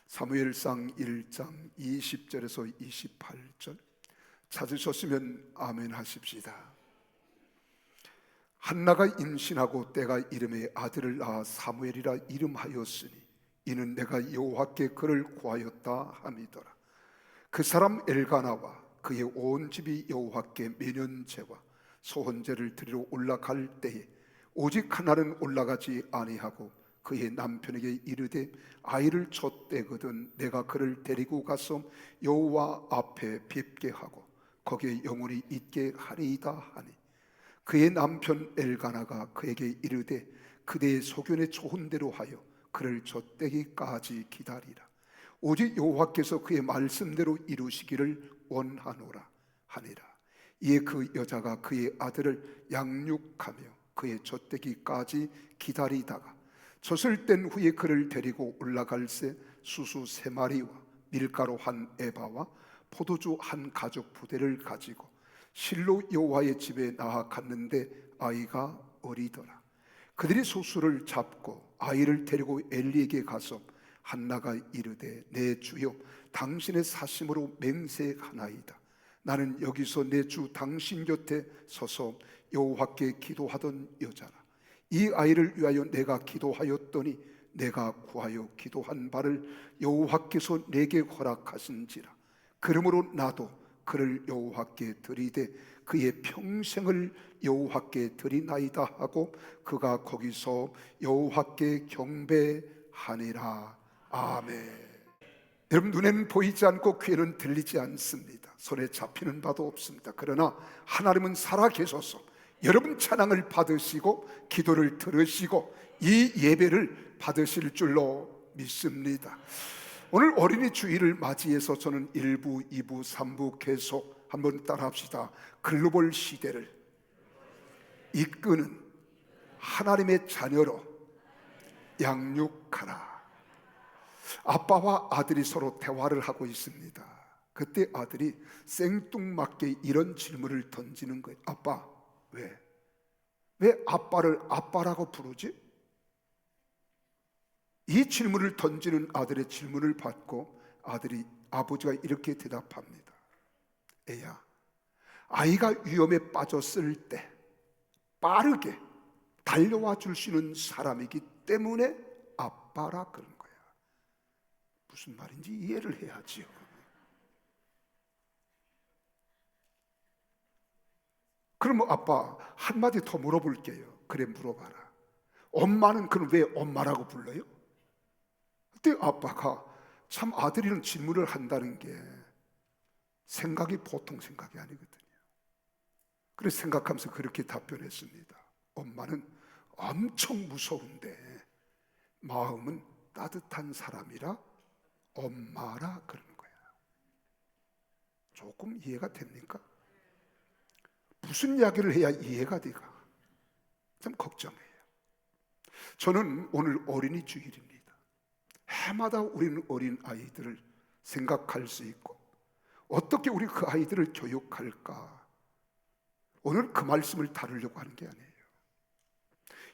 사무엘상 1장 20절에서 28절 찾으셨으면 아멘 하십시다. 한나가 임신하고 때가 이름에 아들을 낳아 사무엘이라 이름하였으니 이는 내가 여호와께 그를 구하였다 함이더라. 그 사람 엘가나와 그의 온 집이 여호와께 매년제와 소헌제를 드리러 올라갈 때에 오직 하나는 올라가지 아니하고 그의 남편에게 이르되 아이를 젖대거든 내가 그를 데리고 가서 여호와 앞에 뵙게 하고 거기에 영원히 있게 하리이다 하니, 그의 남편 엘가나가 그에게 이르되 그대의 소견에 좋은 대로 하여 그를 젖대기까지 기다리라. 오직 여호와께서 그의 말씀대로 이루시기를 원하노라 하니라. 이에 그 여자가 그의 아들을 양육하며 그의 젖대기까지 기다리다가 젖을 뗀 후에 그를 데리고 올라갈새 수수 3마리와 밀가루 1에바와 포도주 1가죽 부대를 가지고 실로 여호와의 집에 나아갔는데 아이가 어리더라. 그들이 소수를 잡고 아이를 데리고 엘리에게 가서 한나가 이르되 내 주여 당신의 사심으로 맹세하나이다. 나는 여기서 내 주 당신 곁에 서서 여호와께 기도하던 여자라. 이 아이를 위하여 내가 기도하였더니 내가 구하여 기도한 바를 여호와께서 내게 허락하신지라. 그러므로 나도 그를 여호와께 드리되 그의 평생을 여호와께 드리나이다 하고 그가 거기서 여호와께 경배하니라. 아멘. 여러분, 눈에는 보이지 않고 귀에는 들리지 않습니다. 손에 잡히는 바도 없습니다. 그러나 하나님은 살아계셔서 여러분 찬양을 받으시고 기도를 들으시고 이 예배를 받으실 줄로 믿습니다. 오늘 어린이 주일을 맞이해서 저는 1부, 2부, 3부 계속 한번 따라 합시다. 글로벌 시대를 이끄는 하나님의 자녀로 양육하라. 아빠와 아들이 서로 대화를 하고 있습니다. 그때 아들이 생뚱맞게 이런 질문을 던지는 거예요. 아빠, 왜 아빠를 아빠라고 부르지? 이 질문을 던지는 아들의 질문을 받고 아버지가 이렇게 대답합니다. 애야, 아이가 위험에 빠졌을 때 빠르게 달려와 줄 수 있는 사람이기 때문에 아빠라 그런 거야. 무슨 말인지 이해를 해야지요. 그럼 아빠 한마디 더 물어볼게요. 그래, 물어봐라. 엄마는 그럼 왜 엄마라고 불러요? 그때 아빠가 참 아들이는 질문을 한다는 게 생각이 보통 생각이 아니거든요. 그래서 생각하면서 그렇게 답변했습니다. 엄마는 엄청 무서운데 마음은 따뜻한 사람이라 엄마라 그런 거야. 조금 이해가 됩니까? 무슨 이야기를 해야 이해가 되가? 참 걱정해요. 저는 오늘 어린이 주일입니다. 해마다 우리는 어린 아이들을 생각할 수 있고 어떻게 우리 그 아이들을 교육할까? 오늘 그 말씀을 다루려고 하는 게 아니에요.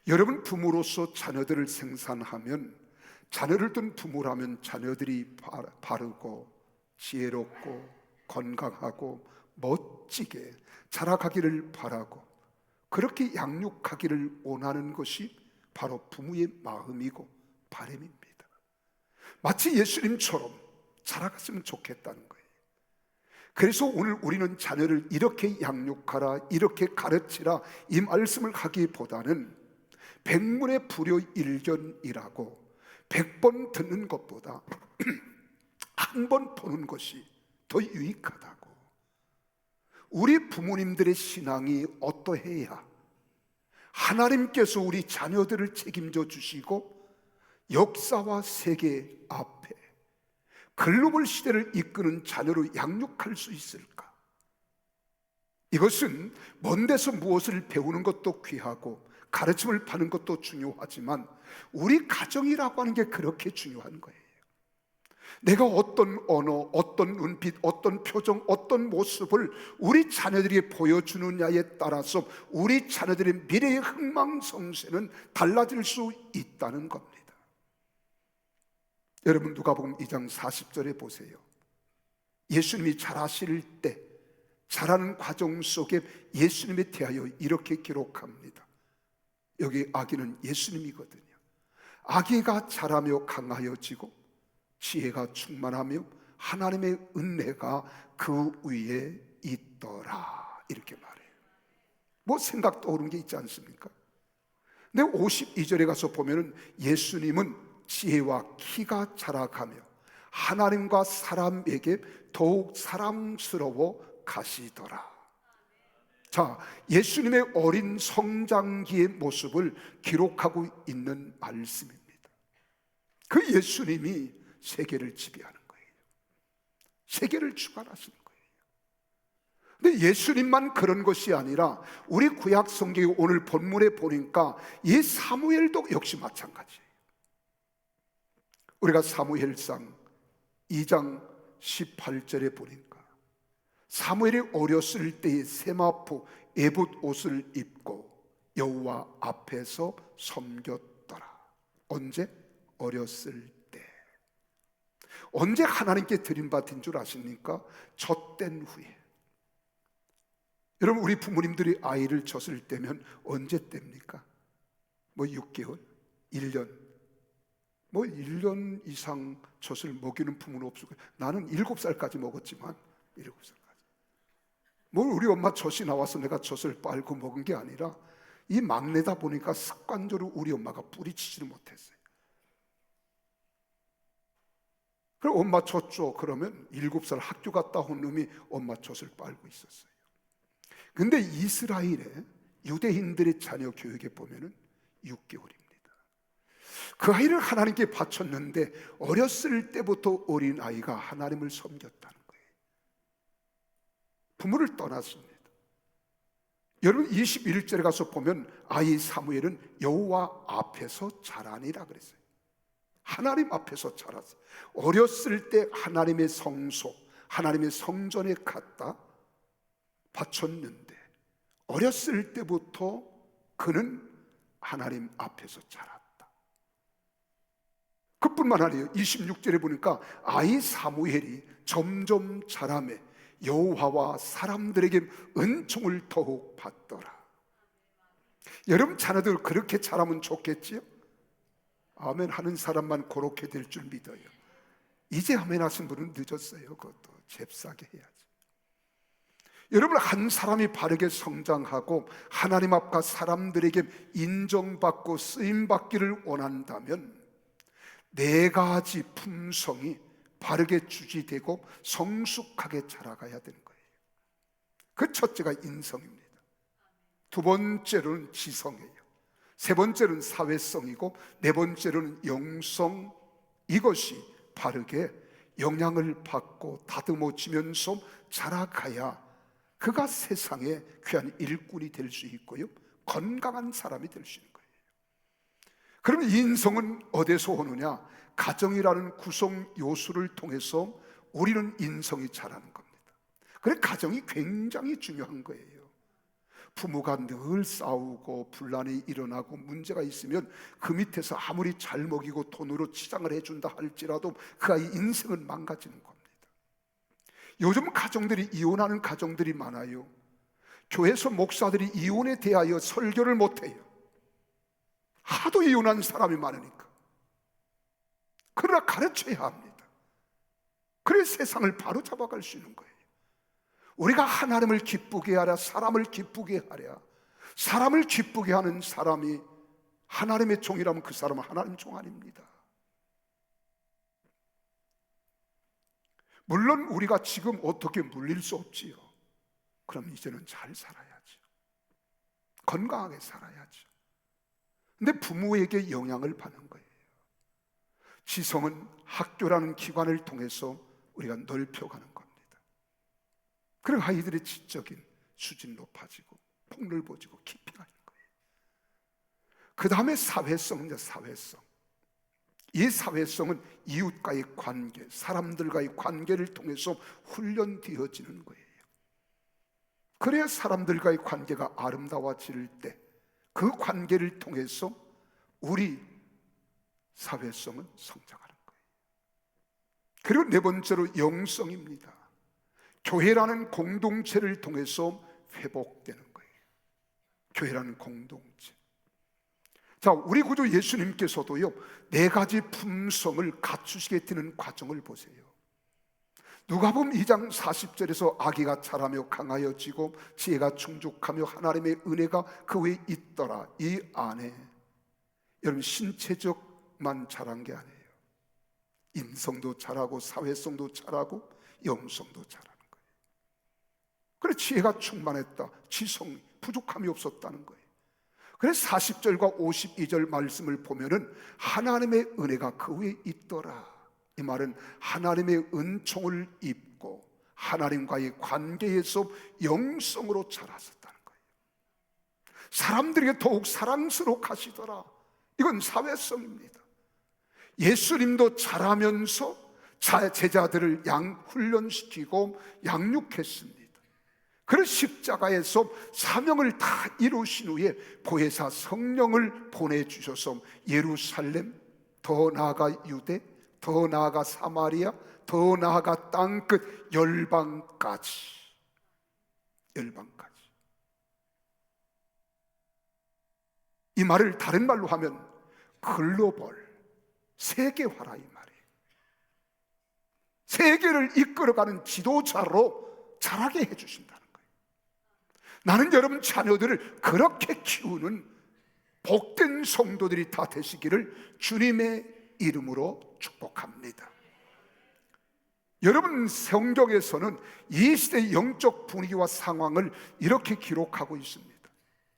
여러분 부모로서 자녀들을 생산하면, 자녀를 둔 부모라면 자녀들이 바르고 지혜롭고 건강하고 멋지게 자라가기를 바라고 그렇게 양육하기를 원하는 것이 바로 부모의 마음이고 바람입니다. 마치 예수님처럼 자라갔으면 좋겠다는 거예요. 그래서 오늘 우리는 자녀를 이렇게 양육하라, 이렇게 가르치라 이 말씀을 하기보다는 백문의 불여일견이라고 100번 듣는 것보다 한 번 보는 것이 더 유익하다고. 우리 부모님들의 신앙이 어떠해야 하나님께서 우리 자녀들을 책임져 주시고 역사와 세계 앞에 글로벌 시대를 이끄는 자녀로 양육할 수 있을까? 이것은 먼 데서 무엇을 배우는 것도 귀하고 가르침을 받는 것도 중요하지만 우리 가정이라고 하는 게 그렇게 중요한 거예요. 내가 어떤 언어, 어떤 눈빛, 어떤 표정, 어떤 모습을 우리 자녀들이 보여주느냐에 따라서 우리 자녀들의 미래의 흥망성쇠는 달라질 수 있다는 겁니다. 여러분 누가복음 2장 40절에 보세요. 예수님이 자라실 때, 자라는 과정 속에 예수님에 대하여 이렇게 기록합니다. 여기 아기는 예수님이거든요. 아기가 자라며 강하여지고 지혜가 충만하며 하나님의 은혜가 그 위에 있더라, 이렇게 말해요. 뭐 생각 떠오르는 게 있지 않습니까? 근데 52절에 가서 보면은 예수님은 지혜와 키가 자라가며 하나님과 사람에게 더욱 사랑스러워 가시더라. 자, 예수님의 어린 성장기의 모습을 기록하고 있는 말씀입니다. 그 예수님이 세계를 지배하는 거예요. 세계를 주관하시는 거예요. 근데 예수님만 그런 것이 아니라 우리 구약 성경의 오늘 본문에 보니까 이 사무엘도 역시 마찬가지예요. 우리가 사무엘상 2장 18절에 보니까 사무엘이 어렸을 때에 세마포 에봇 옷을 입고 여호와 앞에서 섬겼더라. 언제? 어렸을 때. 언제 하나님께 드림받은 줄 아십니까? 젖된 후에. 여러분, 우리 부모님들이 아이를 젖을 때면 언제 뗍니까? 뭐 6개월? 1년? 뭐 1년 이상 젖을 먹이는 부모는 없을 거예요. 나는 7살까지 먹었지만 7살까지. 뭐 우리 엄마 젖이 나와서 내가 젖을 빨고 먹은 게 아니라 이 막내다 보니까 습관적으로 우리 엄마가 뿌리치지를 못했어요. 그럼 엄마 젖 줘. 그러면 7살 학교 갔다 온 놈이 엄마 젖을 빨고 있었어요. 근데 이스라엘의 유대인들의 자녀 교육에 보면은 6개월입니다. 그 아이를 하나님께 바쳤는데 어렸을 때부터 어린 아이가 하나님을 섬겼다는 거예요. 부모를 떠났습니다. 여러분 21절에 가서 보면 아이 사무엘은 여호와 앞에서 자라니라 그랬어요. 하나님 앞에서 자랐어요. 어렸을 때 하나님의 성소, 하나님의 성전에 갔다 바쳤는데 어렸을 때부터 그는 하나님 앞에서 자랐다. 그뿐만 아니에요. 26절에 보니까 아이 사무엘이 점점 자라매 여호와와 사람들에게 은총을 더욱 받더라. 여러분 자녀들 그렇게 자라면 좋겠지요? 아멘 하는 사람만 그렇게 될 줄 믿어요. 이제 아멘 하신 분은 늦었어요. 그것도 잽싸게 해야지. 여러분 한 사람이 바르게 성장하고 하나님 앞과 사람들에게 인정받고 쓰임받기를 원한다면 4가지 품성이 바르게 주지되고 성숙하게 자라가야 되는 거예요. 그 첫째가 인성입니다. 2번째로는 지성이에요. 3번째로는 사회성이고 4번째로는 영성. 이것이 바르게 영향을 받고 다듬어지면서 자라가야 그가 세상에 귀한 일꾼이 될 수 있고요, 건강한 사람이 될 수 있는 거예요. 그러면 인성은 어디서 오느냐? 가정이라는 구성 요소를 통해서 우리는 인성이 자라는 겁니다. 그래서 가정이 굉장히 중요한 거예요. 부모가 늘 싸우고 분란이 일어나고 문제가 있으면 그 밑에서 아무리 잘 먹이고 돈으로 치장을 해준다 할지라도 그 아이 인생은 망가지는 겁니다. 요즘 가정들이 이혼하는 가정들이 많아요. 교회에서 목사들이 이혼에 대하여 설교를 못해요. 하도 이혼한 사람이 많으니까. 그러나 가르쳐야 합니다. 그래서 세상을 바로 잡아갈 수 있는 거예요. 우리가 하나님을 기쁘게 하랴, 사람을 기쁘게 하랴. 사람을 기쁘게 하는 사람이 하나님의 종이라면 그 사람은 하나님 종 아닙니다. 물론 우리가 지금 어떻게 물릴 수 없지요. 그럼 이제는 잘 살아야죠. 건강하게 살아야죠. 근데 부모에게 영향을 받는 거예요. 지성은 학교라는 기관을 통해서 우리가 넓혀가는 겁니다. 그리고 아이들의 지적인 수준 높아지고 폭넓어지고 깊이 가는 거예요. 그 다음에 사회성입니다. 사회성. 이 사회성은 이웃과의 관계, 사람들과의 관계를 통해서 훈련되어지는 거예요. 그래야 사람들과의 관계가 아름다워질 때 그 관계를 통해서 우리 사회성은 성장하는 거예요. 그리고 네 번째로 영성입니다. 교회라는 공동체를 통해서 회복되는 거예요. 교회라는 공동체. 자, 우리 구주 예수님께서도요, 네 가지 품성을 갖추시게 되는 과정을 보세요. 누가복음 2장 40절에서 아기가 자라며 강하여지고 지혜가 충족하며 하나님의 은혜가 그 위에 있더라. 이 안에 여러분, 신체적만 자란 게 아니에요. 인성도 자라고 사회성도 자라고 영성도 자라는 거예요. 그래, 지혜가 충만했다. 지성, 부족함이 없었다는 거예요. 그래서 40절과 52절 말씀을 보면은 하나님의 은혜가 그 위에 있더라. 이 말은 하나님의 은총을 입고 하나님과의 관계에서 영성으로 자랐었다는 거예요. 사람들에게 더욱 사랑스럽게 하시더라. 이건 사회성입니다. 예수님도 자라면서 제자들을 훈련시키고 양육했습니다. 그래서 십자가에서 사명을 다 이루신 후에 보혜사 성령을 보내주셔서 예루살렘, 더 나아가 유대, 더 나아가 사마리아, 더 나아가 땅끝 열방까지. 이 말을 다른 말로 하면 글로벌, 세계화라 이 말이에요. 세계를 이끌어가는 지도자로 자라게 해주신다는 거예요. 나는 여러분 자녀들을 그렇게 키우는 복된 성도들이 다 되시기를 주님의 이름으로 축복합니다. 여러분, 성경에서는 이 시대의 영적 분위기와 상황을 이렇게 기록하고 있습니다.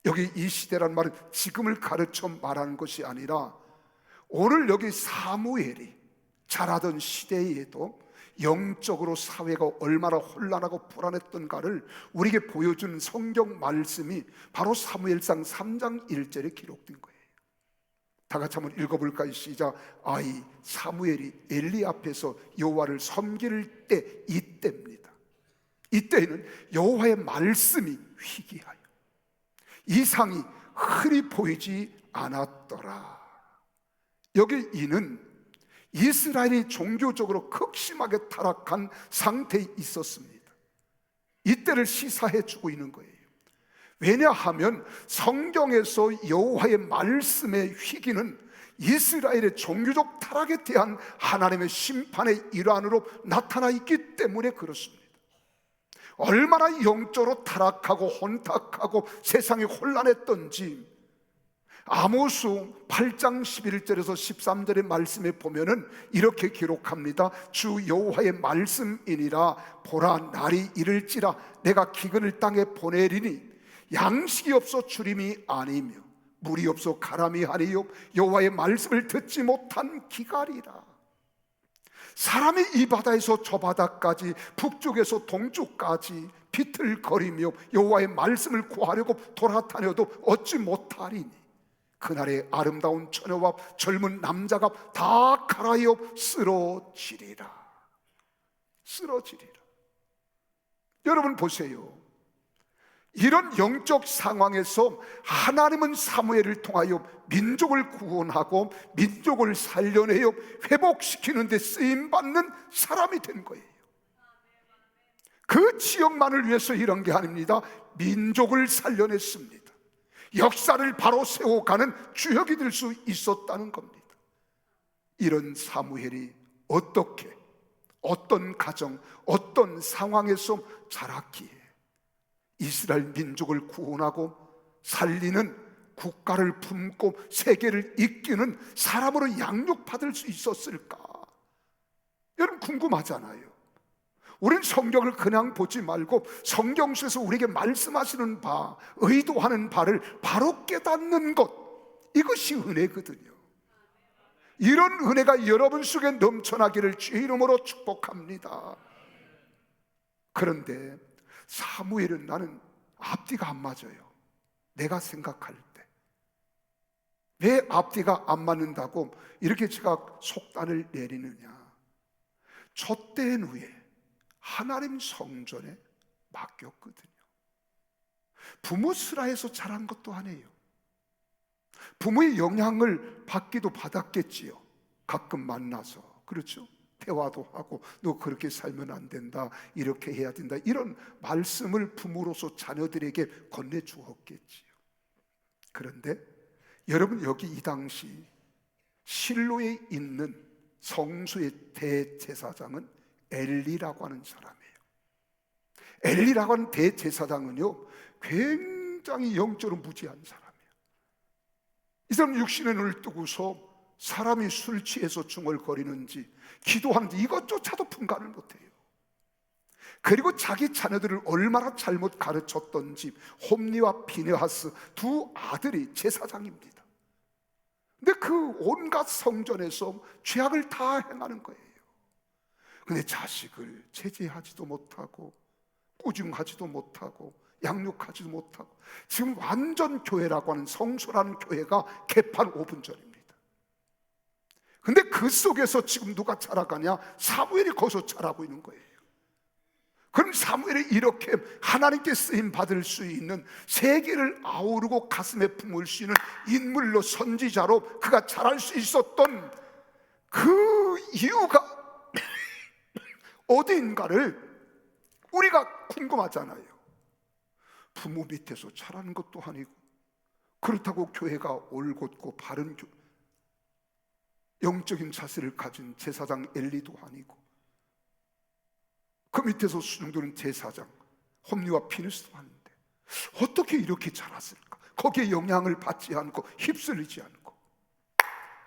여기 이 시대란 말은 지금을 가르쳐 말하는 것이 아니라 오늘 여기 사무엘이 자라던 시대에도 영적으로 사회가 얼마나 혼란하고 불안했던가를 우리에게 보여주는 성경 말씀이 바로 사무엘상 3장 1절에 기록된 거예요. 다 같이 한번 읽어볼까요? 시작. 아이 사무엘이 엘리 앞에서 여호와를 섬길 때 이때입니다. 이때에는 여호와의 말씀이 희귀하여 이상이 흔히 보이지 않았더라. 여기 이는 이스라엘이 종교적으로 극심하게 타락한 상태에 있었습니다. 이때를 시사해 주고 있는 거예요. 왜냐하면 성경에서 여호와의 말씀의 희귀는 이스라엘의 종교적 타락에 대한 하나님의 심판의 일환으로 나타나 있기 때문에 그렇습니다. 얼마나 영적으로 타락하고 혼탁하고 세상이 혼란했던지 아모스 8장 11절에서 13절의 말씀에 보면은 이렇게 기록합니다. 주 여호와의 말씀이니라. 보라, 날이 이를지라 내가 기근을 땅에 보내리니 양식이 없어 주림이 아니며 물이 없어 가람이 하리요 여호와의 말씀을 듣지 못한 기갈이라. 사람이 이 바다에서 저 바다까지 북쪽에서 동쪽까지 비틀거리며 여호와의 말씀을 구하려고 돌아다녀도 얻지 못하리니 그날의 아름다운 처녀와 젊은 남자가 다 갈아여 쓰러지리라. 여러분 보세요. 이런 영적 상황에서 하나님은 사무엘을 통하여 민족을 구원하고 민족을 살려내어 회복시키는 데 쓰임받는 사람이 된 거예요. 그 지역만을 위해서 이런 게 아닙니다. 민족을 살려냈습니다. 역사를 바로 세워가는 주역이 될 수 있었다는 겁니다. 이런 사무엘이 어떻게, 어떤 가정, 어떤 상황에서 자랐기에 이스라엘 민족을 구원하고 살리는 국가를 품고 세계를 이끄는 사람으로 양육받을 수 있었을까? 여러분 궁금하잖아요. 우린 성경을 그냥 보지 말고 성경 속에서 우리에게 말씀하시는 바, 의도하는 바를 바로 깨닫는 것, 이것이 은혜거든요. 이런 은혜가 여러분 속에 넘쳐나기를 주의 이름으로 축복합니다. 그런데 사무엘은 나는 앞뒤가 안 맞아요. 내가 생각할 때 왜 앞뒤가 안 맞는다고 이렇게 제가 속단을 내리느냐? 촛대인 후에 하나님 성전에 맡겼거든요. 부모 슬하에서 자란 것도 아니에요. 부모의 영향을 받기도 받았겠지요. 가끔 만나서, 그렇죠? 대화도 하고 너 그렇게 살면 안 된다, 이렇게 해야 된다, 이런 말씀을 부모로서 자녀들에게 건네주었겠지요. 그런데 여러분, 여기 이 당시 실로에 있는 성소의 대제사장은 엘리라고 하는 사람이에요. 엘리라고 하는 대제사장은요, 굉장히 영적으로 무지한 사람이에요. 이 사람 육신의 눈을 뜨고서 사람이 술 취해서 중얼거리는지 기도하는지 이것조차도 분간을 못해요. 그리고 자기 자녀들을 얼마나 잘못 가르쳤던지 홈리와 비느하스 두 아들이 제사장입니다. 근데 그 온갖 성전에서 죄악을 다 행하는 거예요. 근데 자식을 제재하지도 못하고 꾸중하지도 못하고 양육하지도 못하고, 지금 완전 교회라고 하는 성소라는 교회가 개판 5분 전입니다. 근데 그 속에서 지금 누가 자라가냐? 사무엘이 거기서 자라고 있는 거예요. 그럼 사무엘이 이렇게 하나님께 쓰임 받을 수 있는, 세계를 아우르고 가슴에 품을 수 있는 인물로, 선지자로 그가 자랄 수 있었던 그 이유가 어디인가를 우리가 궁금하잖아요. 부모 밑에서 자라는 것도 아니고, 그렇다고 교회가 올곧고 바른 영적인 자세를 가진 제사장 엘리도 아니고, 그 밑에서 수중도는 제사장 홈리와 피느스도 하는데 어떻게 이렇게 자랐을까? 거기에 영향을 받지 않고 휩쓸리지 않고.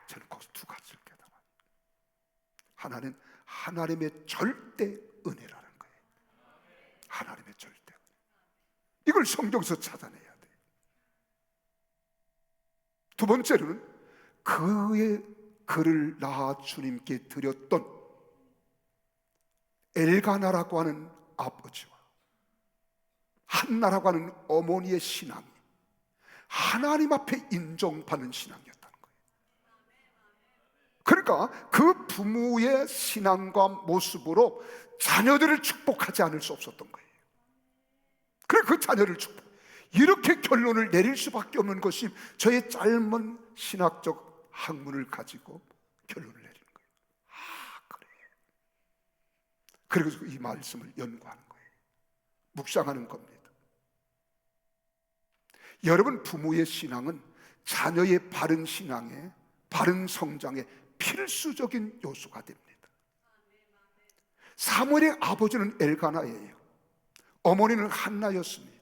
저는 거기서 두 가지를 깨달아요. 하나는 하나님의 절대 은혜라는 거예요. 하나님의 절대 은혜. 이걸 성경에서 찾아내야 돼요. 두 번째로는 그의 그를 낳아 주님께 드렸던 엘가나라고 하는 아버지와 한나라고 하는 어머니의 신앙이 하나님 앞에 인정받는 신앙이었다는 거예요. 그러니까 그 부모의 신앙과 모습으로 자녀들을 축복하지 않을 수 없었던 거예요. 그래, 그 자녀를 축복, 이렇게 결론을 내릴 수밖에 없는 것이 저의 짧은 신학적 학문을 가지고 결론을 내리는 거예요. 그래. 그래서 이 말씀을 연구하는 거예요. 묵상하는 겁니다. 여러분, 부모의 신앙은 자녀의 바른 신앙에, 바른 성장에 필수적인 요소가 됩니다. 사무엘의 아버지는 엘가나예요. 어머니는 한나였습니다.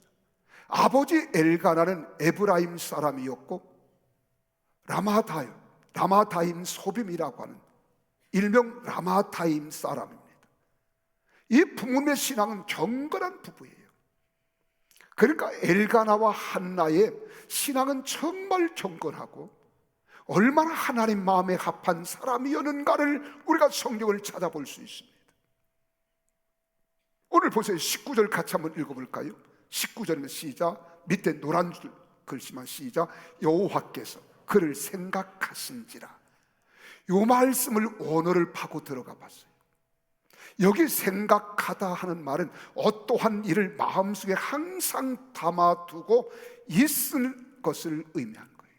아버지 엘가나는 에브라임 사람이었고 라마다임 소빔이라고 하는 일명 라마다임 사람입니다. 이 부모의 신앙은 경건한 부부예요. 그러니까 엘가나와 한나의 신앙은 정말 경건하고 얼마나 하나님 마음에 합한 사람이었는가를 우리가 성경을 찾아볼 수 있습니다. 오늘 보세요. 19절 같이 한번 읽어볼까요? 19절은 시작, 밑에 노란 줄 글씨만 시작, 여호와께서 그를 생각하신지라. 이 말씀을 원어를 파고 들어가 봤어요. 여기 생각하다 하는 말은 어떠한 일을 마음속에 항상 담아두고 있을 것을 의미하는 거예요.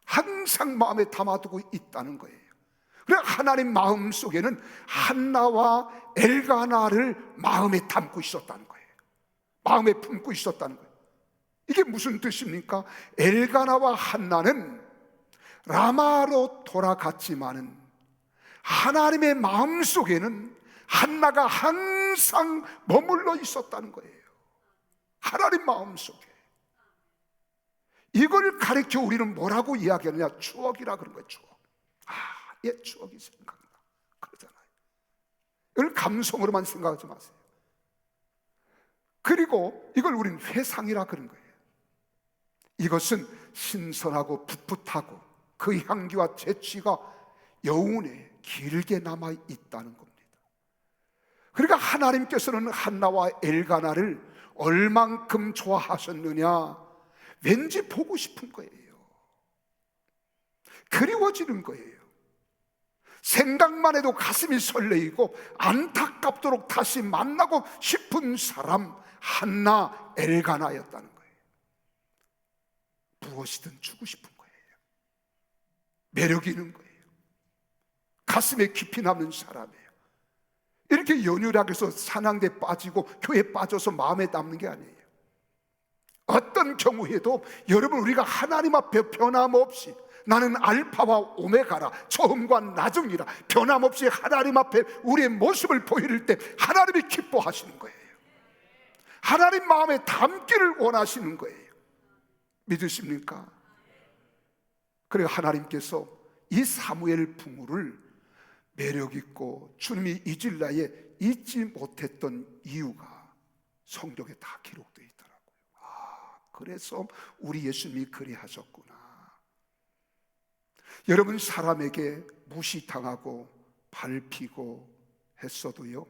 항상 마음에 담아두고 있다는 거예요. 그래, 하나님 마음속에는 한나와 엘가나를 마음에 담고 있었다는 거예요. 마음에 품고 있었다는 거예요. 이게 무슨 뜻입니까? 엘가나와 한나는 라마로 돌아갔지만은 하나님의 마음속에는 한나가 항상 머물러 있었다는 거예요. 하나님 마음속에. 이걸 가르쳐 우리는 뭐라고 이야기하느냐? 추억이라 그런 거예요. 추억. 옛 추억이 생각나 그러잖아요. 이걸 감성으로만 생각하지 마세요. 그리고 이걸 우리는 회상이라 그런 거예요. 이것은 신선하고 풋풋하고 그 향기와 재취가 여운에 길게 남아 있다는 겁니다. 그러니까 하나님께서는 한나와 엘가나를 얼만큼 좋아하셨느냐? 왠지 보고 싶은 거예요. 그리워지는 거예요. 생각만 해도 가슴이 설레이고 안타깝도록 다시 만나고 싶은 사람, 한나, 엘가나였다는 거예요. 무엇이든 주고 싶은 거예요. 매력이 있는 거예요. 가슴에 깊이 남는 사람이에요. 이렇게 연유라고 해서 산양대 빠지고 교회 빠져서 마음에 남는 게 아니에요. 어떤 경우에도 여러분, 우리가 하나님 앞에 변함없이 나는 알파와 오메가라, 처음과 나중이라, 변함없이 하나님 앞에 우리의 모습을 보일 때 하나님이 기뻐하시는 거예요. 하나님 마음에 담기를 원하시는 거예요. 믿으십니까? 그래서 하나님께서 이 사무엘 부모를 매력있고 주님이 잊을 나에 잊지 못했던 이유가 성경에 다 기록되어 있더라고요. 그래서 우리 예수님이 그리하셨구나. 여러분, 사람에게 무시당하고 밟히고 했어도요,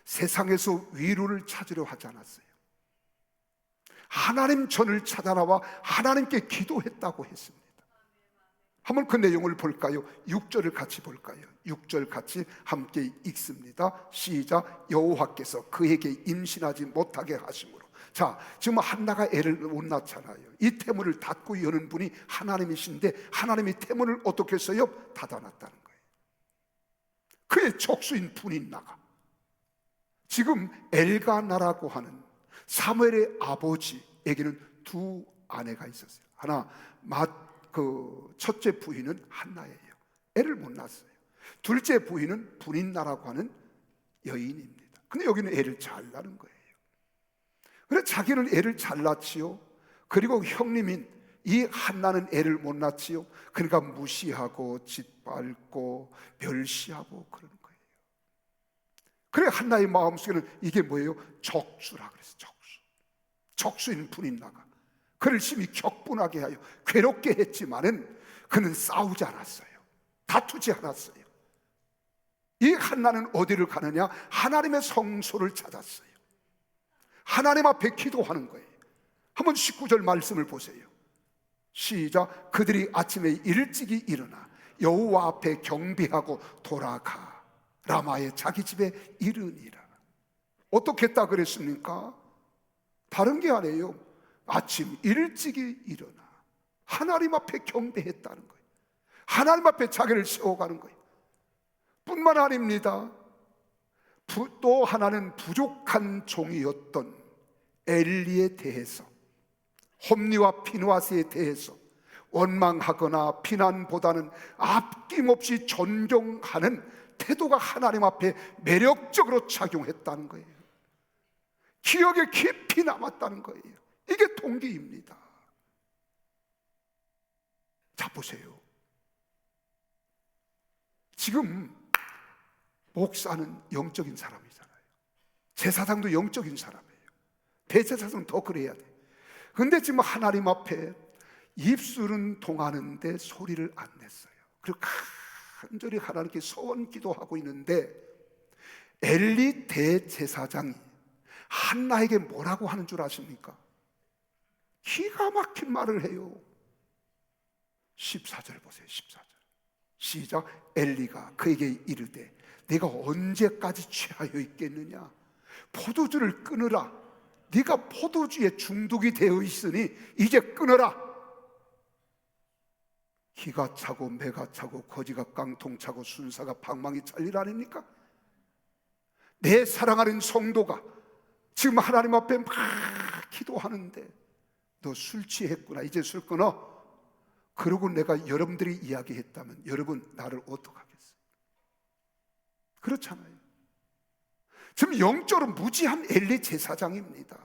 세상에서 위로를 찾으려 하지 않았어요. 하나님 전을 찾아나와 하나님께 기도했다고 했습니다. 한번 그 내용을 볼까요? 6절을 같이 볼까요? 6절 같이 함께 읽습니다. 시작. 여호와께서 그에게 임신하지 못하게 하심으로. 자, 지금 한나가 애를 못 낳잖아요. 이 태문을 닫고 여는 분이 하나님이신데 하나님이 태문을 어떻게 했어요? 닫아놨다는 거예요. 그의 족수인 분인나가 지금 엘가나라고 하는 사무엘의 아버지에게는 두 아내가 있었어요. 하나 첫째 부인은 한나예요. 애를 못 낳았어요. 둘째 부인은 분인나라고 하는 여인입니다. 근데 여기는 애를 잘 낳은 거예요. 그래서 자기는 애를 잘 낳지요. 그리고 형님인 이 한나는 애를 못 낳지요. 그러니까 무시하고 짓밟고 멸시하고 그러는 거예요. 그래 한나의 마음속에는 이게 뭐예요? 적수라 그랬어요. 적수인 분인나가 그를 심히 격분하게 하여 괴롭게 했지만은 그는 싸우지 않았어요. 다투지 않았어요. 이 한나는 어디를 가느냐? 하나님의 성소를 찾았어요. 하나님 앞에 기도하는 거예요. 한번 19절 말씀을 보세요. 시작. 그들이 아침에 일찍이 일어나 여호와 앞에 경배하고 돌아가 라마의 자기 집에 이르니라. 어떻게 했다 그랬습니까? 다른 게 아니에요. 아침 일찍이 일어나 하나님 앞에 경배했다는 거예요. 하나님 앞에 자기를 세워가는 거예요. 뿐만 아닙니다. 또 하나는 부족한 종이었던 엘리에 대해서, 홈리와 피느하스에 대해서 원망하거나 비난보다는 아낌없이 존경하는 태도가 하나님 앞에 매력적으로 작용했다는 거예요. 기억에 깊이 남았다는 거예요. 이게 동기입니다. 자, 보세요. 지금 목사는 영적인 사람이잖아요. 제사장도 영적인 사람이에요. 대제사장은 더 그래야 돼. 근데 지금 하나님 앞에 입술은 동하는데 소리를 안 냈어요. 그리고 간절히 하나님께 소원 기도하고 있는데 엘리 대제사장이 한나에게 뭐라고 하는 줄 아십니까? 기가 막힌 말을 해요. 14절 보세요. 14절 시작. 엘리가 그에게 이르되 네가 언제까지 취하여 있겠느냐? 포도주를 끊으라. 네가 포도주에 중독이 되어 있으니 이제 끊어라. 기가 차고 매가 차고 거지가 깡통 차고 순사가 방망이 찰 일 아닙니까? 내 사랑하는 성도가 지금 하나님 앞에 막 기도하는데 너 술 취했구나, 이제 술 끊어. 그러고 내가 여러분들이 이야기했다면 여러분 나를 어떡하겠어요? 그렇잖아요. 지금 영적으로 무지한 엘리 제사장입니다.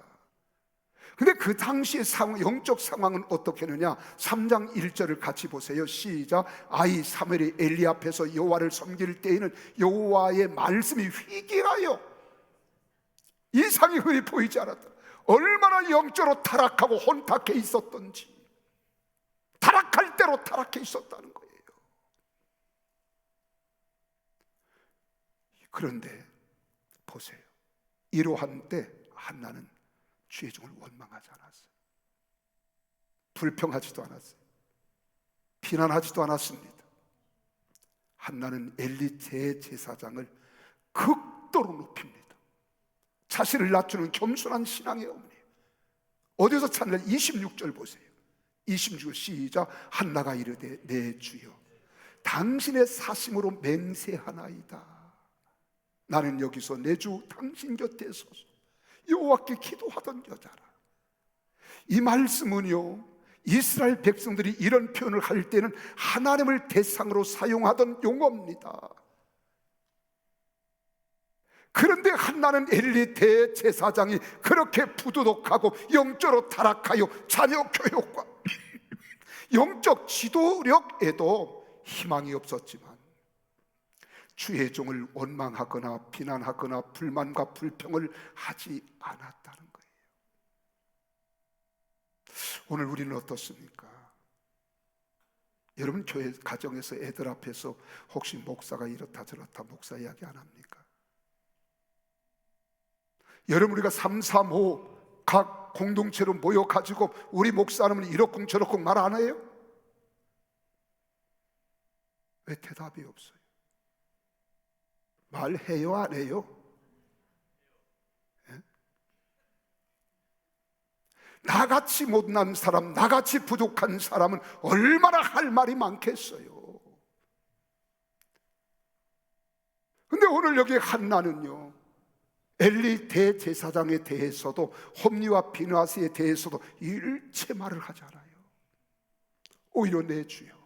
근데 그 당시의 영적 상황은 어떻게 했느냐? 3장 1절을 같이 보세요. 시작. 아이 사무엘이 엘리 앞에서 여호와를 섬길 때에는 여호와의 말씀이 희귀하여 이상이 흠이 보이지 않았다. 얼마나 영적으로 타락하고 혼탁해 있었던지, 타락할 대로 타락해 있었다는 거예요. 그런데 보세요. 이러한 때 한나는 죄종을 원망하지 않았어요. 불평하지도 않았어요. 비난하지도 않았습니다. 한나는 엘리 대제사장을 극도로 높입니다. 자신을 낮추는 겸손한 신앙의 어머니. 어디서 찾느냐? 26절 보세요. 26절 시작. 한나가 이르되 내 주여 당신의 사심으로 맹세하나이다. 나는 여기서 내 주 당신 곁에 서서 여호와께 기도하던 여자라. 이 말씀은요, 이스라엘 백성들이 이런 표현을 할 때는 하나님을 대상으로 사용하던 용어입니다. 그런데 한나는 엘리 대제사장이 그렇게 부도덕하고 영적으로 타락하여 자녀 교육과 영적 지도력에도 희망이 없었지만 주의 종을 원망하거나 비난하거나 불만과 불평을 하지 않았다는 거예요. 오늘 우리는 어떻습니까? 여러분 교회 가정에서 애들 앞에서 혹시 목사가 이렇다 저렇다 목사 이야기 안 합니까? 여러분 우리가 3, 3, 5 각 공동체로 모여가지고 우리 목사님은 이렇쿵 저렇쿵 말 안 해요? 왜 대답이 없어요? 말해요 안 해요? 예? 나같이 못난 사람, 나같이 부족한 사람은 얼마나 할 말이 많겠어요. 근데 오늘 여기 한나는요, 엘리 대제사장에 대해서도 홈리와 비느하스에 대해서도 일체 말을 하잖아요. 오히려 내 주여,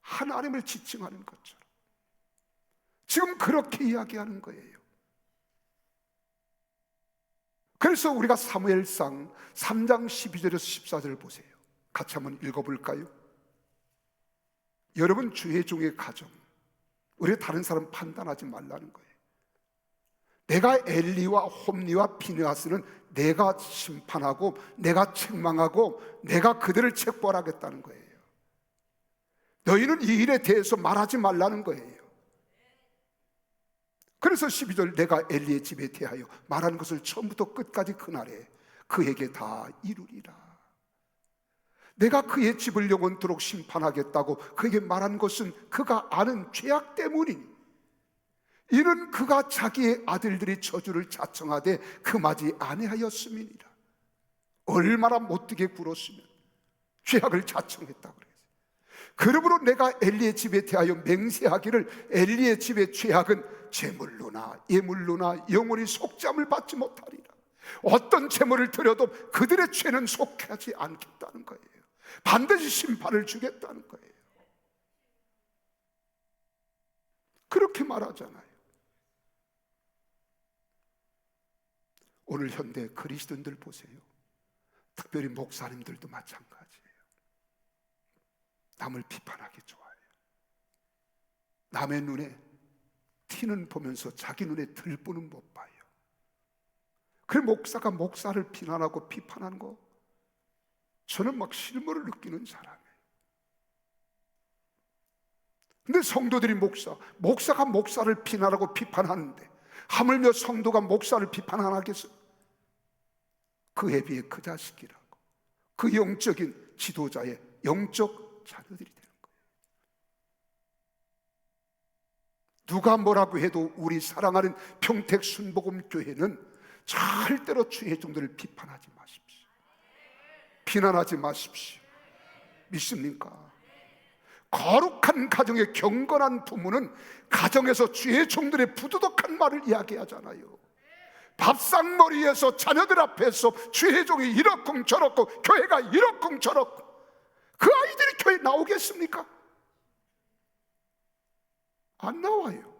하나님을 지칭하는 것처럼 지금 그렇게 이야기하는 거예요. 그래서 우리가 사무엘상 3장 12절에서 14절을 보세요. 같이 한번 읽어볼까요? 여러분 주의 종의 가정, 우리가 다른 사람 판단하지 말라는 거예요. 내가 엘리와 홈리와 비느하스는 내가 심판하고 내가 책망하고 내가 그들을 책벌하겠다는 거예요. 너희는 이 일에 대해서 말하지 말라는 거예요. 그래서 12절, 내가 엘리의 집에 대하여 말하는 것을 처음부터 끝까지 그날에 그에게 다 이루리라. 내가 그의 집을 영원토록 심판하겠다고 그에게 말한 것은 그가 아는 죄악 때문이니, 이는 그가 자기의 아들들이 저주를 자청하되 금하지 아니하였음이니라. 얼마나 못되게 굴었으면 죄악을 자청했다고 그랬어요. 그러므로 내가 엘리의 집에 대하여 맹세하기를 엘리의 집의 죄악은 제물로나 예물로나 영원히 속죄함을 받지 못하리라. 어떤 제물을 드려도 그들의 죄는 속하지 않겠다는 거예요. 반드시 심판을 주겠다는 거예요. 그렇게 말하잖아요. 오늘 현대 그리스도인들 보세요. 특별히 목사님들도 마찬가지예요. 남을 비판하기 좋아해요. 남의 눈에 티는 보면서 자기 눈에 들보는 못 봐요. 그 목사가 목사를 비난하고 비판하는 거, 저는 막 실물을 느끼는 사람이에요. 근데 성도들이 목사가 목사를 비난하고 비판하는데 하물며 성도가 목사를 비판 안 하겠어요? 그에 비해 그 자식이라고, 그 영적인 지도자의 영적 자녀들이 되는 거예요. 누가 뭐라고 해도 우리 사랑하는 평택 순복음 교회는 절대로 주의 종들을 비판하지 마십시오. 비난하지 마십시오. 믿습니까? 거룩한 가정의 경건한 부모는 가정에서 주의 종들의 부도덕한 말을 이야기하잖아요. 밥상머리에서 자녀들 앞에서 주의 종이 이렇쿵 저렇고 교회가 이렇쿵 저렇고, 그 아이들이 교회 나오겠습니까? 안 나와요.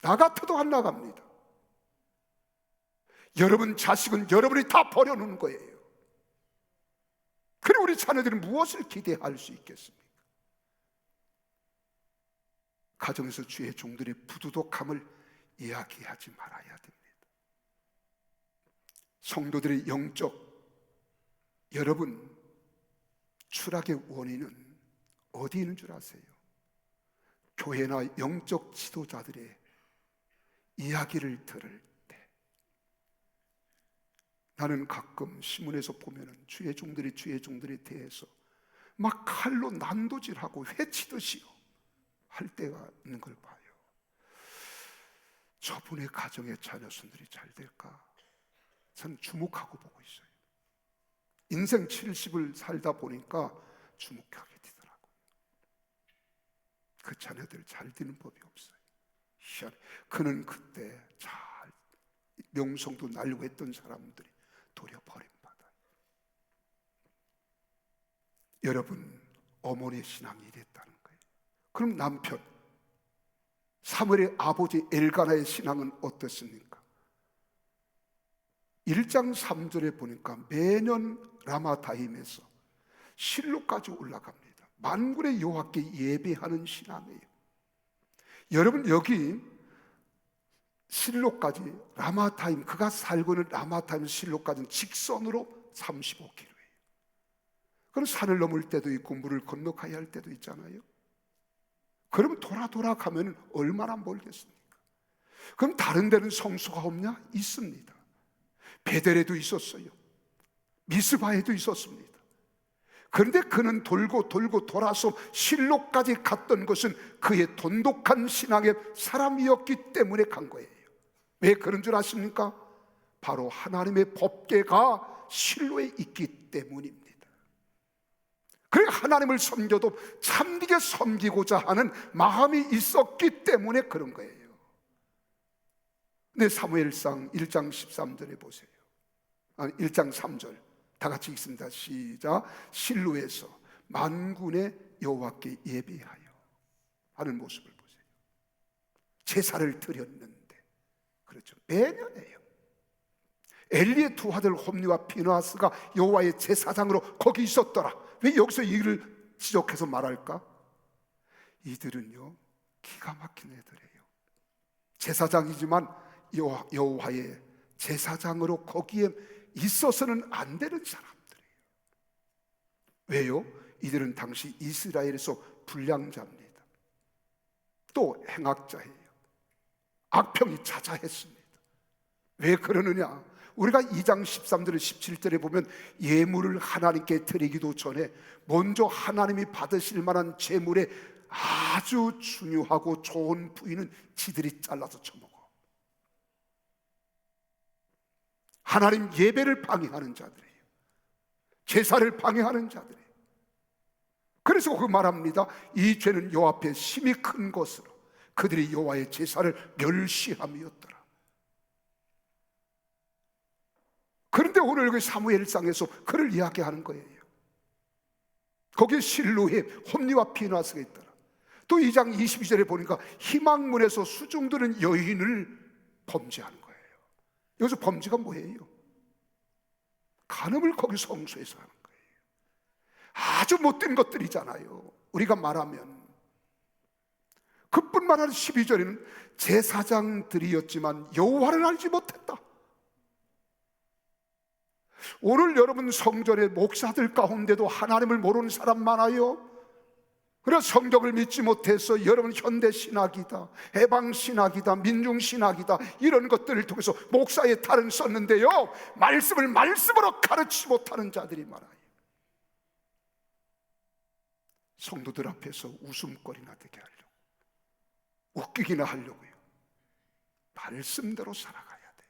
나 같아도 안 나갑니다. 여러분 자식은 여러분이 다 버려놓은 거예요. 그럼 우리 자녀들은 무엇을 기대할 수 있겠습니까? 가정에서 주의 종들의 부도덕함을 이야기하지 말아야 됩니다. 성도들의 영적, 여러분 추락의 원인은 어디 있는 줄 아세요? 교회나 영적 지도자들의 이야기를 들을 때, 나는 가끔 신문에서 보면은 주의 종들에 대해서 막 칼로 난도질하고 회치듯이요 할 때가 있는 걸 봐요. 저분의 가정의 자녀손들이 잘 될까? 저는 주목하고 보고 있어요. 인생 70을 살다 보니까 주목하게 되더라고요. 그 자녀들 잘 되는 법이 없어요. 희한해. 그는 그때 잘 명성도 날리고 했던 사람들이 도리어 버림받아요. 여러분, 어머니의 신앙이 이랬다는 거예요. 그럼 남편 사무엘의 아버지 엘가나의 신앙은 어떻습니까? 1장 3절에 보니까 매년 라마다임에서 실로까지 올라갑니다. 만군의 여호와께 예배하는 신앙이에요. 여러분, 여기 실로까지 라마다임, 그가 살고 있는 라마다임 실로까지는 직선으로 35km예요. 그럼 산을 넘을 때도 있고 물을 건너가야 할 때도 있잖아요. 그러면 돌아 가면 얼마나 멀겠습니까? 그럼 다른 데는 성소가 없냐? 있습니다. 베델에도 있었어요. 미스바에도 있었습니다. 그런데 그는 돌고 돌아서 실로까지 갔던 것은 그의 돈독한 신앙의 사람이었기 때문에 간 거예요. 왜 그런 줄 아십니까? 바로 하나님의 법궤가 실로에 있기 때문입니다. 그래, 하나님을 섬겨도 참되게 섬기고자 하는 마음이 있었기 때문에 그런 거예요. 네, 사무엘상 1장 13절에 보세요. 1장 3절 다 같이 읽습니다. 시작. 실로에서 만군의 여호와께 예배하여 하는 모습을 보세요. 제사를 드렸는데, 그렇죠, 매년에요. 엘리의 두 아들 홈리와 피느하스가 여호와의 제사장으로 거기 있었더라. 왜 여기서 이를 지적해서 말할까? 이들은요, 기가 막힌 애들이에요. 제사장이지만 여호와의 제사장으로 거기에 있어서는 안 되는 사람들이에요. 왜요? 이들은 당시 이스라엘에서 불량자입니다. 또 행악자예요. 악평이 자자했습니다. 왜 그러느냐? 우리가 2장 13절 17절에 보면 예물을 하나님께 드리기도 전에 먼저 하나님이 받으실 만한 제물에 아주 중요하고 좋은 부위는 지들이 잘라서 처먹어. 하나님 예배를 방해하는 자들이에요. 제사를 방해하는 자들이에요. 그래서 그 말합니다. 이 죄는 여호와 앞에 심히 큰 것으로 그들이 여호와의 제사를 멸시함이었더라. 그런데 오늘 그 사무엘상에서 그를 이야기하는 거예요. 거기에 실로에 홈리와 피느하스가 있더라. 또 2장 22절에 보니까 희망문에서 수중드는 여인을 범죄하는 거예요. 여기서 범죄가 뭐예요? 간음을 거기 성소에서 하는 거예요. 아주 못된 것들이잖아요. 우리가 말하면 그뿐만 아니라 12절에는 제사장들이었지만 여호와를 알지 못했다. 오늘 여러분 성전의 목사들 가운데도 하나님을 모르는 사람 많아요. 그래서 성경을 믿지 못해서 여러분 현대신학이다, 해방신학이다, 민중신학이다 이런 것들을 통해서 목사의 탈은 썼는데요, 말씀을 말씀으로 가르치지 못하는 자들이 많아요. 성도들 앞에서 웃음거리나 되게 하려고, 웃기기나 하려고요. 말씀대로 살아가야 돼요.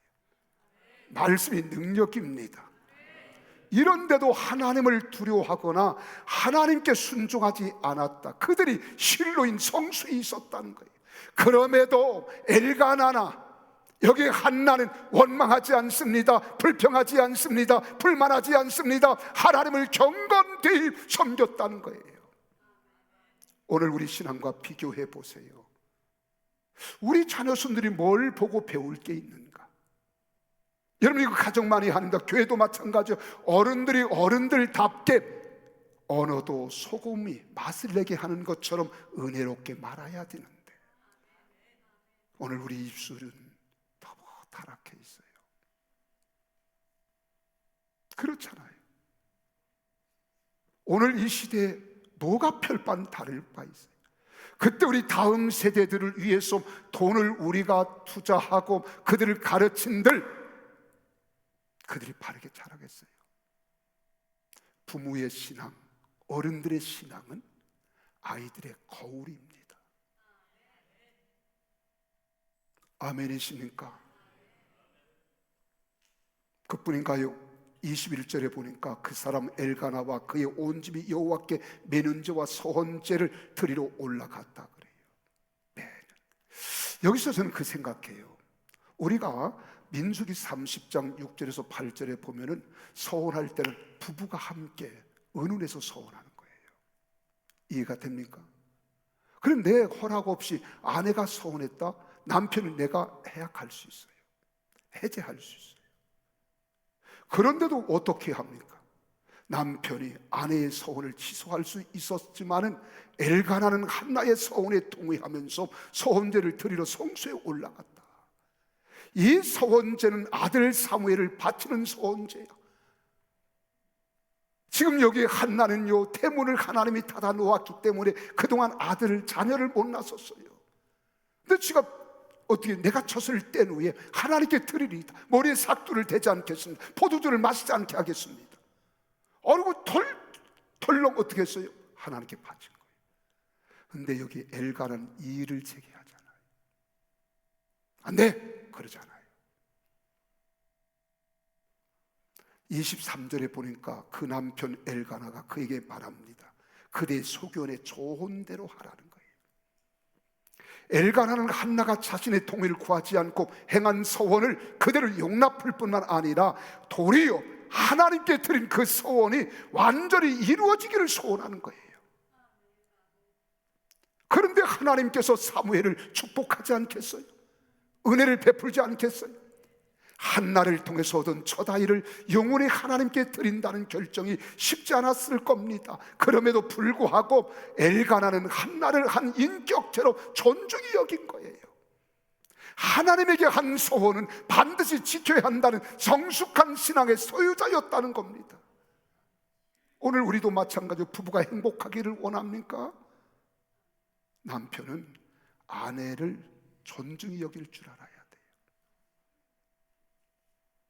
말씀이 능력입니다. 이런데도 하나님을 두려워하거나 하나님께 순종하지 않았다. 그들이 실로인 성수에 있었다는 거예요. 그럼에도 엘가나나 여기 한나는 원망하지 않습니다. 불평하지 않습니다. 불만하지 않습니다. 하나님을 경건되이 섬겼다는 거예요. 오늘 우리 신앙과 비교해 보세요. 우리 자녀손들이 뭘 보고 배울 게 있는가? 여러분, 이거 가정 많이 합니다. 교회도 마찬가지요. 어른들이 어른들답게 언어도 소금이 맛을 내게 하는 것처럼 은혜롭게 말아야 되는데 오늘 우리 입술은 너무 타락해 있어요. 그렇잖아요. 오늘 이 시대에 뭐가 별반 다를 바 있어요? 그때 우리 다음 세대들을 위해서 돈을 우리가 투자하고 그들을 가르친들 그들이 바르게 자라겠어요? 부모의 신앙, 어른들의 신앙은 아이들의 거울입니다. 아멘이십니까? 그뿐인가요? 21절에 보니까 그 사람 엘가나와 그의 온 집이 여호와께 매는제와 서헌제를 드리러 올라갔다 그래요. 여기서 저는 그 생각해요. 우리가 민수기 30장 6절에서 8절에 보면은 서원할 때는 부부가 함께 의논해서 서원하는 거예요. 이해가 됩니까? 그럼 내 허락 없이 아내가 서원했다? 남편은 내가 해약할 수 있어요. 해제할 수 있어요. 그런데도 어떻게 합니까? 남편이 아내의 서원을 취소할 수 있었지만은 엘가나는 한나의 서원에 동의하면서 서원제를 드리러 성소에 올라갔다. 이 서원제는 아들 사무엘을 바치는 서원제야. 지금 여기 한나는요, 태문을 하나님이 닫아 놓았기 때문에 그동안 아들을 자녀를 못 낳았어요. 근데 지가 어떻게 내가 젖을 뗀 후에 하나님께 드리리이다. 머리에 삭두를 대지 않겠습니다. 포도주를 마시지 않게 하겠습니다. 어르고 털렁 어떻게 했어요? 하나님께 바친 거예요. 근데 여기 엘가는 이의를 제기하잖아요. 안 돼! 그러잖아요. 23절에 보니까 그 남편 엘가나가 그에게 말합니다. 그대의 소견에 좋은 대로 하라는 거예요. 엘가나는 한나가 자신의 동의를 구하지 않고 행한 서원을 그대로 용납할 뿐만 아니라 도리어 하나님께 드린 그 서원이 완전히 이루어지기를 소원하는 거예요. 그런데 하나님께서 사무엘을 축복하지 않겠어요? 은혜를 베풀지 않겠어요? 한나를 통해서 얻은 첫 아이를 영원히 하나님께 드린다는 결정이 쉽지 않았을 겁니다. 그럼에도 불구하고 엘가나는 한나를 한 인격체로 존중히 여긴 거예요. 하나님에게 한 서원은 반드시 지켜야 한다는 성숙한 신앙의 소유자였다는 겁니다. 오늘 우리도 마찬가지로 부부가 행복하기를 원합니까? 남편은 아내를 존중히 여길 줄 알아야 돼요.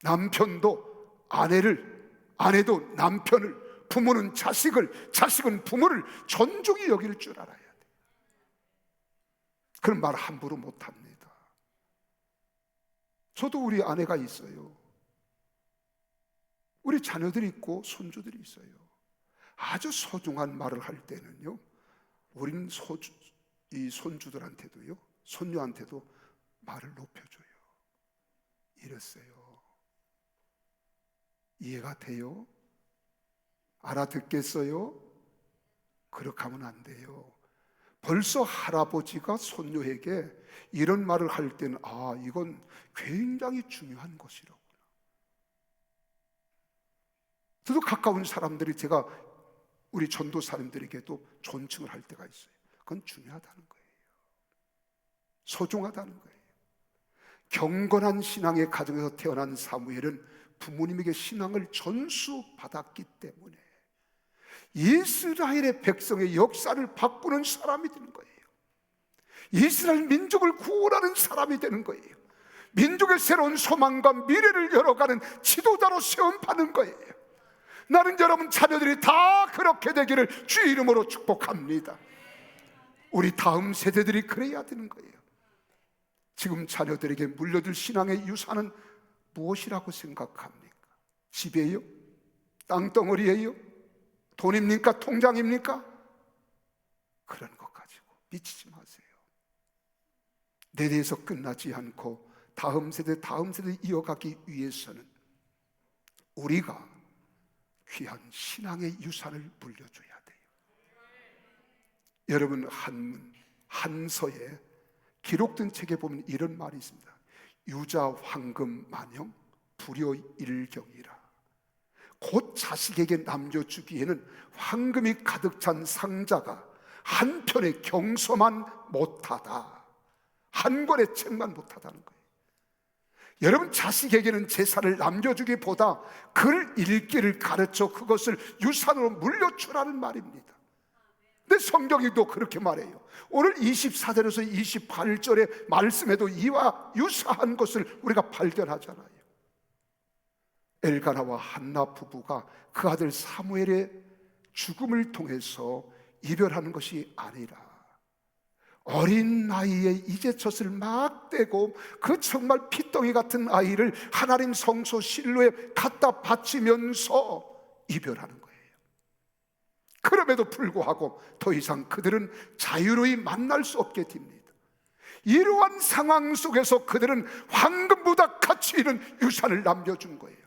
남편도 아내도 남편을, 부모는 자식을, 자식은 부모를 존중히 여길 줄 알아야 돼요. 그런 말 함부로 못합니다. 저도 우리 아내가 있어요. 우리 자녀들이 있고 손주들이 있어요. 아주 소중한 말을 할 때는요, 우린 이 손주들한테도요, 손녀한테도 말을 높여줘요. 이랬어요. 이해가 돼요? 알아듣겠어요? 그렇게 하면 안 돼요. 벌써 할아버지가 손녀에게 이런 말을 할 때는 이건 굉장히 중요한 것이라구나. 저도 가까운 사람들이 제가 우리 전도사님들에게도 존칭을 할 때가 있어요. 그건 중요하다는 거예요. 소중하다는 거예요. 경건한 신앙의 가정에서 태어난 사무엘은 부모님에게 신앙을 전수받았기 때문에 이스라엘의 백성의 역사를 바꾸는 사람이 되는 거예요. 이스라엘 민족을 구원하는 사람이 되는 거예요. 민족의 새로운 소망과 미래를 열어가는 지도자로 세움받는 거예요. 나는 여러분 자녀들이 다 그렇게 되기를 주의 이름으로 축복합니다. 우리 다음 세대들이 그래야 되는 거예요. 지금 자녀들에게 물려줄 신앙의 유산은 무엇이라고 생각합니까? 집이에요? 땅덩어리예요? 돈입니까? 통장입니까? 그런 것 가지고 미치지 마세요. 내 대해서 끝나지 않고 다음 세대 이어가기 위해서는 우리가 귀한 신앙의 유산을 물려줘야 돼요. 여러분, 한서에 기록된 책에 보면 이런 말이 있습니다. 유자 황금 만영 불효일경이라. 곧 자식에게 남겨주기에는 황금이 가득 찬 상자가 한편의 경서만 못하다, 한 권의 책만 못하다는 거예요. 여러분, 자식에게는 재산을 남겨주기보다 글 읽기를 가르쳐 그것을 유산으로 물려주라는 말입니다. 근데 성경이 또 그렇게 말해요. 오늘 24절에서 28절의 말씀에도 이와 유사한 것을 우리가 발견하잖아요. 엘가나와 한나 부부가 그 아들 사무엘의 죽음을 통해서 이별하는 것이 아니라 어린 나이에 이제 젖을 막 떼고 그 정말 피덩이 같은 아이를 하나님 성소 실로에 갖다 바치면서 이별하는 거예요. 그럼에도 불구하고 더 이상 그들은 자유로이 만날 수 없게 됩니다. 이러한 상황 속에서 그들은 황금보다 가치 있는 유산을 남겨준 거예요.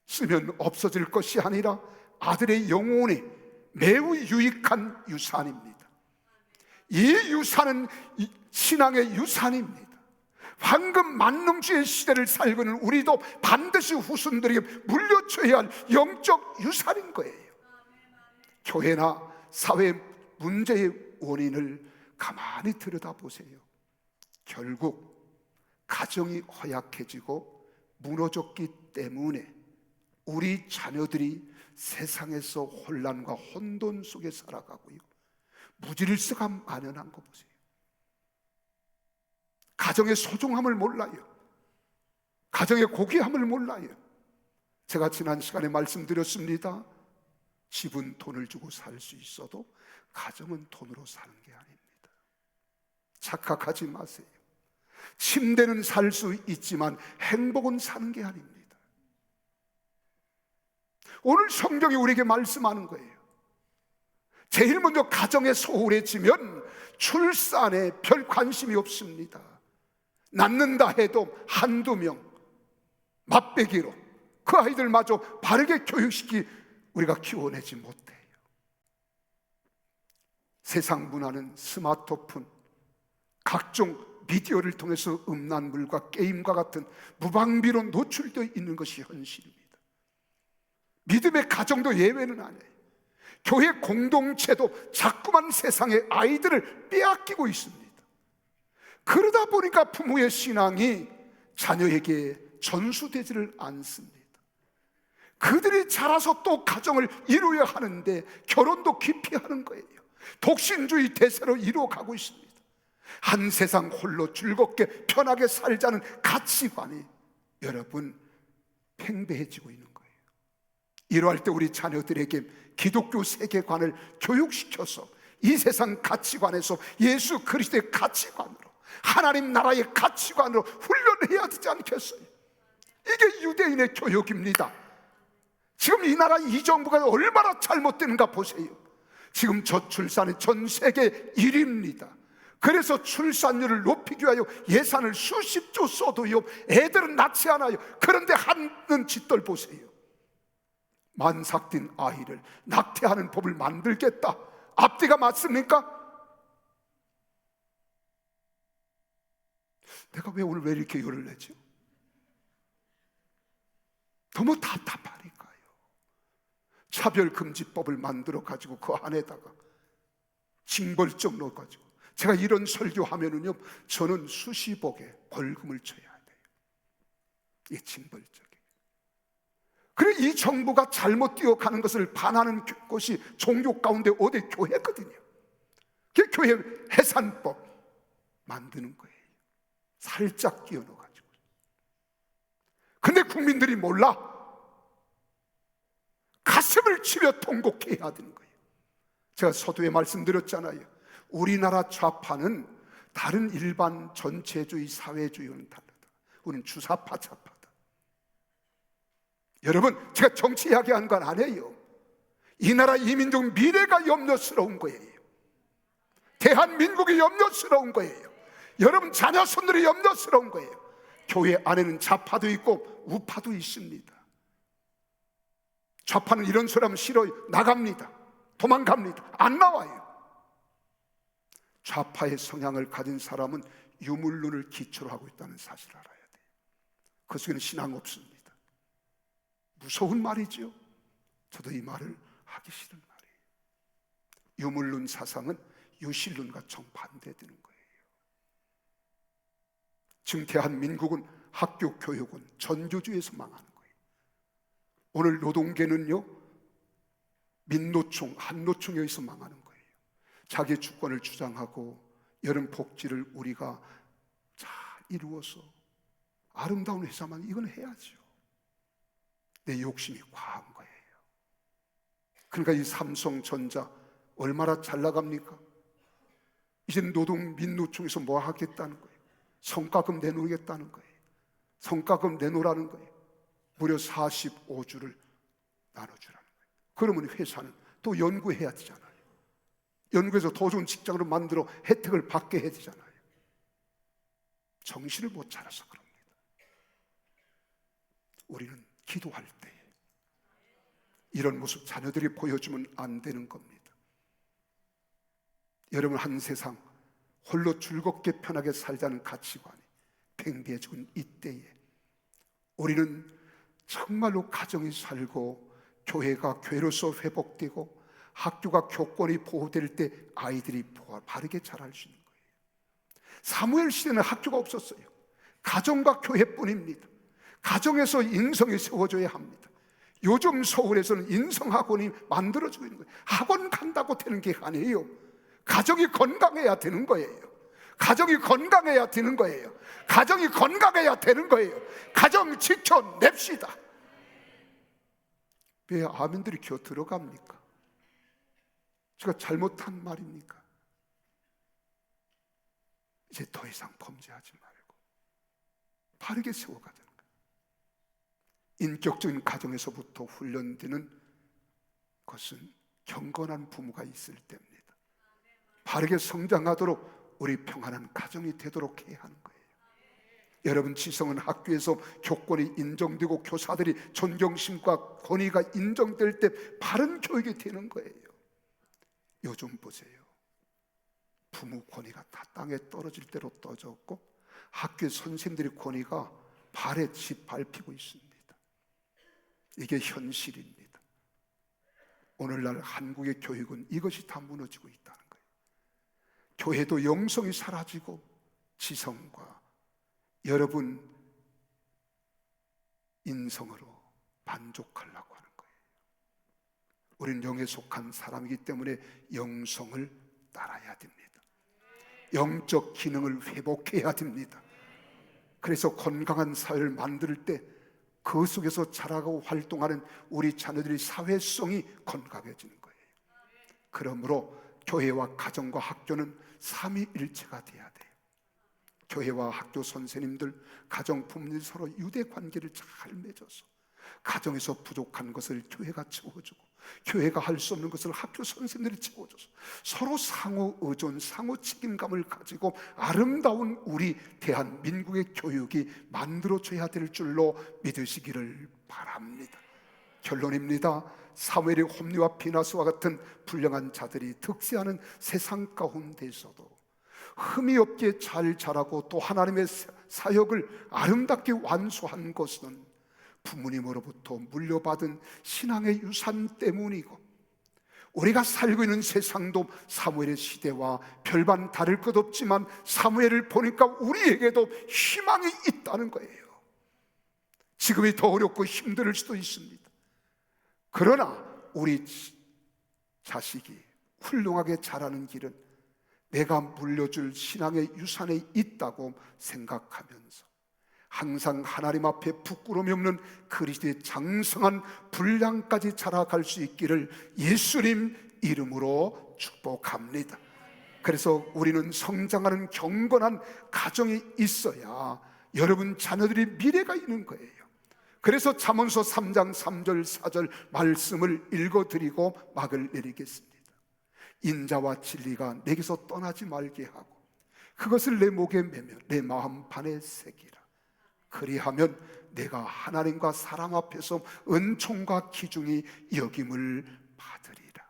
쓰면 없어질 것이 아니라 아들의 영혼에 매우 유익한 유산입니다. 이 유산은 신앙의 유산입니다. 황금 만능주의 시대를 살고 있는 우리도 반드시 후손들에게 물려줘야 할 영적 유산인 거예요. 교회나 사회 문제의 원인을 가만히 들여다보세요. 결국 가정이 허약해지고 무너졌기 때문에 우리 자녀들이 세상에서 혼란과 혼돈 속에 살아가고요, 무질서가 만연한 거 보세요. 가정의 소중함을 몰라요. 가정의 고귀함을 몰라요. 제가 지난 시간에 말씀드렸습니다. 집은 돈을 주고 살 수 있어도 가정은 돈으로 사는 게 아닙니다. 착각하지 마세요. 침대는 살 수 있지만 행복은 사는 게 아닙니다. 오늘 성경이 우리에게 말씀하는 거예요. 제일 먼저 가정에 소홀해지면 출산에 별 관심이 없습니다. 낳는다 해도 한두 명, 맛배기로 그 아이들마저 바르게 교육시키 우리가 키워내지 못해요. 세상 문화는 스마트폰, 각종 미디어를 통해서 음란물과 게임과 같은 무방비로 노출되어 있는 것이 현실입니다. 믿음의 가정도 예외는 아니에요. 교회 공동체도 자꾸만 세상의 아이들을 빼앗기고 있습니다. 그러다 보니까 부모의 신앙이 자녀에게 전수되지를 않습니다. 그들이 자라서 또 가정을 이루어야 하는데 결혼도 기피하는 거예요. 독신주의 대세로 이루어가고 있습니다. 한 세상 홀로 즐겁게 편하게 살자는 가치관이 여러분 팽배해지고 있는 거예요. 이러할 때 우리 자녀들에게 기독교 세계관을 교육시켜서 이 세상 가치관에서 예수 그리스도의 가치관으로, 하나님 나라의 가치관으로 훈련해야 되지 않겠어요? 이게 유대인의 교육입니다. 지금 이 나라 이 정부가 얼마나 잘못되는가 보세요. 지금 저출산이 전 세계 1위입니다. 그래서 출산율을 높이기 위하여 예산을 수십조 써도요, 애들은 낳지 않아요. 그런데 하는 짓들 보세요. 만삭된 아이를 낙태하는 법을 만들겠다. 앞뒤가 맞습니까? 내가 왜 이렇게 열을 내죠? 너무 답답하니까요. 차별금지법을 만들어 가지고 그 안에다가 징벌적 넣어가지고, 제가 이런 설교하면은요, 저는 수십억의 벌금을 쳐야 돼요. 이게 징벌적이에요. 그리고 이 정부가 잘못 뛰어가는 것을 반하는 것이 종교 가운데 어디 교회거든요. 그 교회 해산법 만드는 거예요. 살짝 끼워 넣어가지고. 근데 국민들이 몰라. 가슴을 치며 통곡해야 되는 거예요. 제가 서두에 말씀드렸잖아요. 우리나라 좌파는 다른 일반 전체주의 사회주의와는 다르다. 우리는 주사파 좌파다. 여러분, 제가 정치 이야기하는 건 아니에요. 이 나라 이민족 미래가 염려스러운 거예요. 대한민국이 염려스러운 거예요. 여러분 자녀손들이 염려스러운 거예요. 교회 안에는 좌파도 있고 우파도 있습니다. 좌파는 이런 소리 하면 싫어요. 나갑니다. 도망갑니다. 안 나와요. 좌파의 성향을 가진 사람은 유물론을 기초로 하고 있다는 사실을 알아야 돼요. 그 속에는 신앙 없습니다. 무서운 말이죠. 저도 이 말을 하기 싫은 말이에요. 유물론 사상은 유실론과 정반대되는 거예요. 지금 대한민국은 학교 교육은 전교주의에서 망하는 거예요. 오늘 노동계는요, 민노총, 한노총에 의해서 망하는 거예요. 자기 주권을 주장하고 여름 복지를 우리가 잘 이루어서 아름다운 회사만 이건 해야죠. 내 욕심이 과한 거예요. 그러니까 이 삼성전자 얼마나 잘 나갑니까? 이제 노동 민노총에서 뭐 하겠다는 거예요? 성과금 내놓겠다는 거예요. 성과금 내놓으라는 거예요. 무려 45주를 나눠주라는 거예요. 그러면 회사는 또 연구해야 되잖아요. 연구해서 더 좋은 직장으로 만들어 혜택을 받게 해야 되잖아요. 정신을 못 차려서 그럽니다. 우리는 기도할 때 이런 모습 자녀들이 보여주면 안 되는 겁니다. 여러분, 한 세상 홀로 즐겁게 편하게 살자는 가치관이 팽배해지는 이때에 우리는 정말로 가정이 살고 교회가 교회로서 회복되고 학교가 교권이 보호될 때 아이들이 바르게 자랄 수 있는 거예요. 사무엘 시대는 학교가 없었어요. 가정과 교회뿐입니다. 가정에서 인성이 세워져야 합니다. 요즘 서울에서는 인성학원이 만들어지고 있는 거예요. 학원 간다고 되는 게 아니에요. 가정이 건강해야 되는 거예요. 가정이 건강해야 되는 거예요. 가정이 건강해야 되는 거예요. 가정 지켜냅시다. 왜 아멘들이 겨 들어갑니까? 제가 잘못한 말입니까? 이제 더 이상 범죄하지 말고 바르게 세워가자는 거예요. 인격적인 가정에서부터 훈련되는 것은 경건한 부모가 있을 때입니다. 바르게 성장하도록 우리 평안한 가정이 되도록 해야 하는 거예요. 여러분, 지성은 학교에서 교권이 인정되고 교사들이 존경심과 권위가 인정될 때 바른 교육이 되는 거예요. 요즘 보세요. 부모 권위가 다 땅에 떨어질 대로 떨어졌고 학교 선생님들의 권위가 발에 짓밟히고 있습니다. 이게 현실입니다. 오늘날 한국의 교육은 이것이 다 무너지고 있다는 거예요. 교회도 영성이 사라지고 지성과 여러분 인성으로 만족하려고 하는 거예요. 우리는 영에 속한 사람이기 때문에 영성을 따라야 됩니다. 영적 기능을 회복해야 됩니다. 그래서 건강한 사회를 만들 때 그 속에서 자라고 활동하는 우리 자녀들의 사회성이 건강해지는 거예요. 그러므로 교회와 가정과 학교는 삼위일체가 돼야 돼요. 교회와 학교 선생님들, 가정 부모님 서로 유대 관계를 잘 맺어서 가정에서 부족한 것을 교회가 채워주고 교회가 할 수 없는 것을 학교 선생님들이 채워줘서 서로 상호 의존, 상호 책임감을 가지고 아름다운 우리 대한민국의 교육이 만들어져야 될 줄로 믿으시기를 바랍니다. 결론입니다. 사무엘의 홈리와 비나스와 같은 불량한 자들이 득세하는 세상 가운데서도 흠이 없게 잘 자라고 또 하나님의 사역을 아름답게 완수한 것은 부모님으로부터 물려받은 신앙의 유산 때문이고 우리가 살고 있는 세상도 사무엘의 시대와 별반 다를 것 없지만 사무엘을 보니까 우리에게도 희망이 있다는 거예요. 지금이 더 어렵고 힘들 수도 있습니다. 그러나 우리 자식이 훌륭하게 자라는 길은 내가 물려줄 신앙의 유산에 있다고 생각하면서 항상 하나님 앞에 부끄러움이 없는 그리스도의 장성한 분량까지 자라갈 수 있기를 예수님 이름으로 축복합니다. 그래서 우리는 성장하는 경건한 가정이 있어야 여러분 자녀들이 미래가 있는 거예요. 그래서 잠언서 3장 3절 4절 말씀을 읽어드리고 막을 내리겠습니다. 인자와 진리가 내게서 떠나지 말게 하고 그것을 내 목에 매며 내 마음판에 새기라. 그리하면 내가 하나님과 사람 앞에서 은총과 기중이 여김을 받으리라.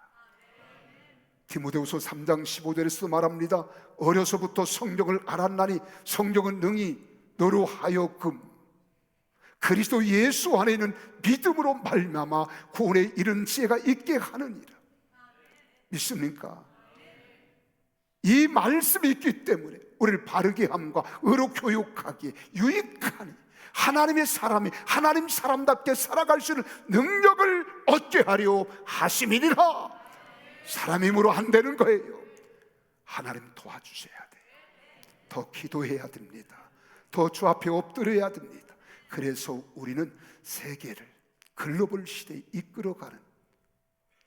디모데후서 3장 15절에서 말합니다. 어려서부터 성경을 알았나니 성경은 능히 너로 하여금 그리스도 예수 안에 있는 믿음으로 말미암아 구원에 이른 지혜가 있게 하느니라. 믿습니까? 이 말씀이 있기 때문에 우리를 바르게 함과 의로 교육하기에 유익하니 하나님의 사람이 하나님 사람답게 살아갈 수 있는 능력을 얻게 하려 하심이니라. 사람 힘으로 안 되는 거예요. 하나님 도와주셔야 돼요. 더 기도해야 됩니다. 더 주 앞에 엎드려야 됩니다. 그래서 우리는 세계를 글로벌 시대에 이끌어가는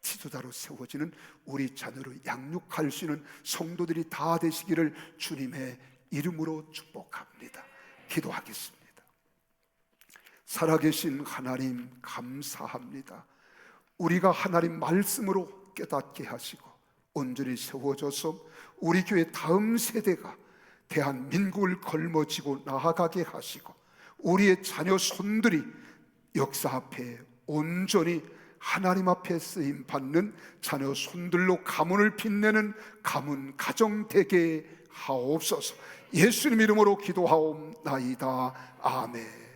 지도자로 세워지는 우리 자녀를 양육할 수 있는 성도들이 다 되시기를 주님의 이름으로 축복합니다. 기도하겠습니다. 살아계신 하나님 감사합니다. 우리가 하나님 말씀으로 깨닫게 하시고 온전히 세워져서 우리 교회 다음 세대가 대한민국을 걸머쥐고 나아가게 하시고 우리의 자녀 손들이 역사 앞에 온전히 하나님 앞에 쓰임 받는 자녀 손들로 가문을 빛내는 가문 가정 되게 하옵소서. 예수님 이름으로 기도하옵나이다. 아멘.